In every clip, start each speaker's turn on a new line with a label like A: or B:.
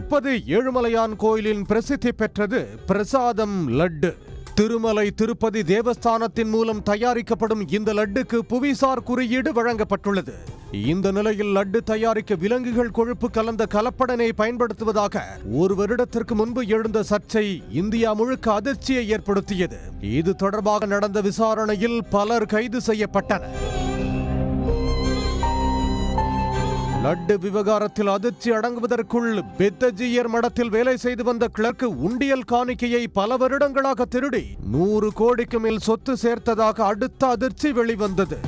A: திருப்பதி ஏழுமலையான் கோயிலின் பிரசித்தி பெற்றது பிரசாதம் லட்டு. திருமலை திருப்பதி தேவஸ்தானத்தின் மூலம் தயாரிக்கப்படும் இந்த லட்டுக்கு புவிசார் குறியீடு வழங்கப்பட்டுள்ளது. இந்த நிலையில் லட்டு தயாரிக்க விலங்குகள் கொழுப்பு கலந்த கலப்படனை பயன்படுத்துவதாக ஒரு வருடத்திற்கு முன்பு எழுந்த சர்ச்சை இந்தியா முழுக்க அதிர்ச்சியை ஏற்படுத்தியது. இது தொடர்பாக நடந்த விசாரணையில் பலர் கைது செய்யப்பட்டனர். லட்டு விவகாரத்தில் அதிர்ச்சி அடங்குவதற்குள் பெத்தஜியர் மடத்தில் வேலை செய்து வந்த கிளர்க்கு உண்டியல் காணிக்கையை பல வருடங்களாக திருடி 100 கோடிக்கு மேல் சொத்து சேர்த்ததாக அடுத்த அதிர்ச்சி வெளிவந்தது.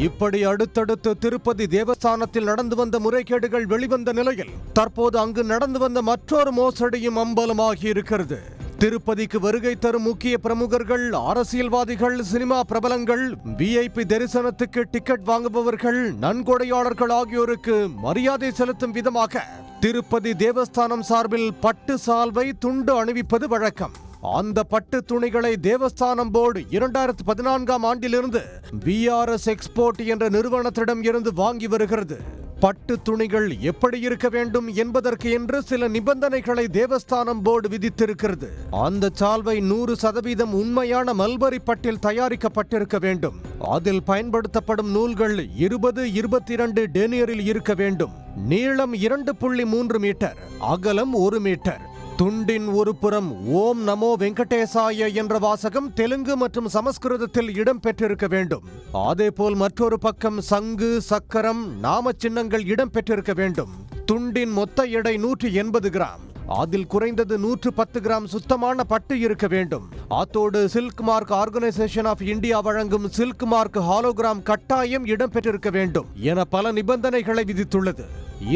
A: இப்படி அடுத்தடுத்து திருப்பதி தேவஸ்தானத்தில் நடந்து வந்த முறைகேடுகள் வெளிவந்த நிலையில் தற்போது அங்கு நடந்து வந்த மற்றொரு மோசடியும் அம்பலமாகி இருக்கிறது. திருப்பதிக்கு வருகை தரும் முக்கிய பிரமுகர்கள், அரசியல்வாதிகள், சினிமா பிரபலங்கள், விஐபி தரிசனத்துக்கு டிக்கெட் வாங்குபவர்கள், நன்கொடையாளர்கள் ஆகியோருக்கு மரியாதை செலுத்தும் விதமாக திருப்பதி தேவஸ்தானம் சார்பில் பட்டு சால்வை, துண்டு அணிவிப்பது வழக்கம். அந்த பட்டு துணிகளை தேவஸ்தானம் போர்டு 2014ஆம் ஆண்டிலிருந்து VRS எக்ஸ்போர்ட் என்ற நிறுவனத்திடம் இருந்து வாங்கி வருகிறது. பட்டு துணிகள் எப்படி இருக்க வேண்டும் என்பதற்கு என்று சில நிபந்தனைகளை தேவஸ்தானம் போர்டு விதித்திருக்கிறது. அந்த சால்வை 100% உண்மையான மல்பரி பட்டில் தயாரிக்கப்பட்டிருக்க வேண்டும். அதில் பயன்படுத்தப்படும் நூல்கள் 20-22 டெனியரில் இருக்க வேண்டும். நீளம் 2.3 மீட்டர், அகலம் 1 மீட்டர். துண்டின் ஒரு புறம் ஓம் நமோ வெங்கடேசாய என்ற வாசகம் தெலுங்கு மற்றும் சமஸ்கிருதத்தில் இடம் பெற்றிருக்க வேண்டும். அதேபோல் மற்றொரு பக்கம் சங்கு, சக்கரம், நாம சின்னங்கள் இடம் பெற்றிருக்க வேண்டும். துண்டின் மொத்த எடை 180 கிராம். அதில் குறைந்தது 110 கிராம் சுத்தமான பட்டு இருக்க வேண்டும். அத்தோடு silk mark organisation of India வழங்கும் சில்க் மார்க் ஹாலோகிராம் கட்டாயம் இடம் பெற்றிருக்க வேண்டும் என பல நிபந்தனைகளை விதித்துள்ளது.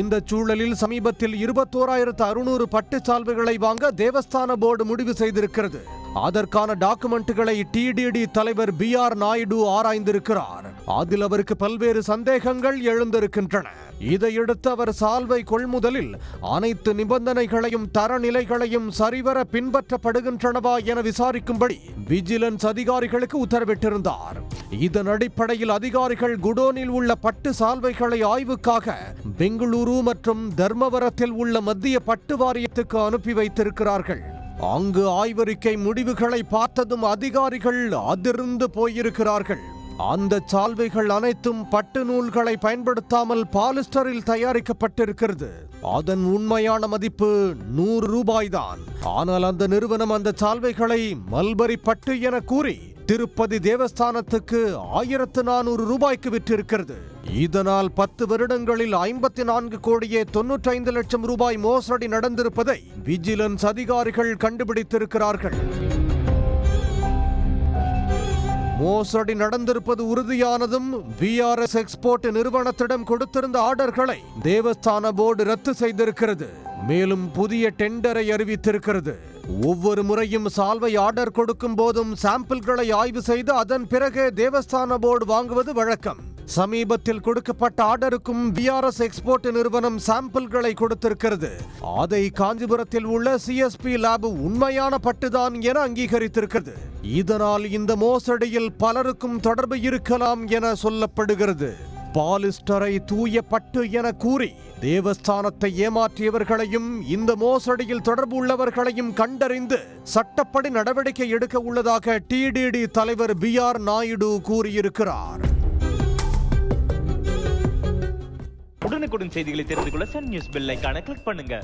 A: இந்த சூழலில் சமீபத்தில் 21,600 பட்டு சால்வைகளை வாங்க தேவஸ்தான போர்டு முடிவு செய்திருக்கிறது. அதற்கான டாக்குமெண்ட்டுகளை TDD தலைவர் BR நாயுடு ஆராய்ந்திருக்கிறார். அதில் அவருக்கு பல்வேறு சந்தேகங்கள் எழுந்திருக்கின்றன. இதையடுத்து அவர் சால்வை கொள்முதலில் அனைத்து நிபந்தனைகளையும் தரநிலைகளையும் சரிவர பின்பற்றப்படுகின்றனவா என விசாரிக்கும்படி விஜிலன்ஸ் அதிகாரிகளுக்கு உத்தரவிட்டிருந்தார். இதன் அடிப்படையில் அதிகாரிகள் குடோனில் உள்ள பட்டு சால்வைகளை ஆய்வுக்காக பெங்களூரு மற்றும் தர்மவரத்தில் உள்ள மத்திய பட்டு வாரியத்துக்கு அனுப்பி வைத்திருக்கிறார்கள். அங்கு ஆய்வறிக்கை முடிவுகளை பார்த்ததும் அதிகாரிகள் அதிர்ந்து போயிருக்கிறார்கள். அந்த சால்வைகள் அனைத்தும் பட்டு நூல்களை பயன்படுத்தாமல் பாலிஸ்டரில் தயாரிக்கப்பட்டிருக்கிறது. அதன் உண்மையான மதிப்பு 100 ரூபாய்தான். ஆனால் அந்த நிறுவனம் அந்த சால்வைகளை மல்பரி பட்டு என கூறி திருப்பதி தேவஸ்தானத்துக்கு 1400 ரூபாய்க்கு விற்றிருக்கிறது. இதனால் 10 வருடங்களில் 54 கோடியே 95 லட்சம் ரூபாய் மோசடி நடந்திருப்பதை விஜிலன்ஸ் அதிகாரிகள் கண்டுபிடித்திருக்கிறார்கள். மோசடி நடந்திருப்பது உறுதியானதும் VRS எக்ஸ்போர்ட் நிறுவனத்திடம் கொடுத்திருந்த ஆர்டர்களை தேவஸ்தான போர்டு ரத்து செய்திருக்கிறது. மேலும் புதிய டெண்டரை அறிவித்திருக்கிறது. ஒவ்வொரு முறையும் சால்வை ஆர்டர் கொடுக்கும் போதும் சாம்பிள்களை ஆய்வு செய்து அதன் பிறகு தேவஸ்தான போர்டு வாங்குவது வழக்கம். சமீபத்தில் கொடுக்கப்பட்ட ஆர்டருக்கும் VRS எக்ஸ்போர்ட் நிறுவனம் சாம்பிள்களை கொடுத்திருக்கிறது. அதை காஞ்சிபுரத்தில் உள்ள CSP லேப் உண்மையான பட்டுதான் என அங்கீகரித்திருக்கிறது. இதனால் இந்த மோசடியில் பலருக்கும் தொடர்பு இருக்கலாம் என சொல்லப்படுகிறது. பாலிஸ்டரை தூய பட்டு என கூறி தேவஸ்தானத்தை ஏமாற்றியவர்களையும் இந்த மோசடியில் தொடர்பு உள்ளவர்களையும் கண்டறிந்து சட்டப்படி நடவடிக்கை எடுக்க உள்ளதாக TDD தலைவர் BR நாயுடு கூறியிருக்கிறார்.
B: உடனுக்குடன் செய்திகளை தெரிந்து கொள்ள சன் நியூஸ் பெல் ஐகானை கிளிக் பண்ணுங்க.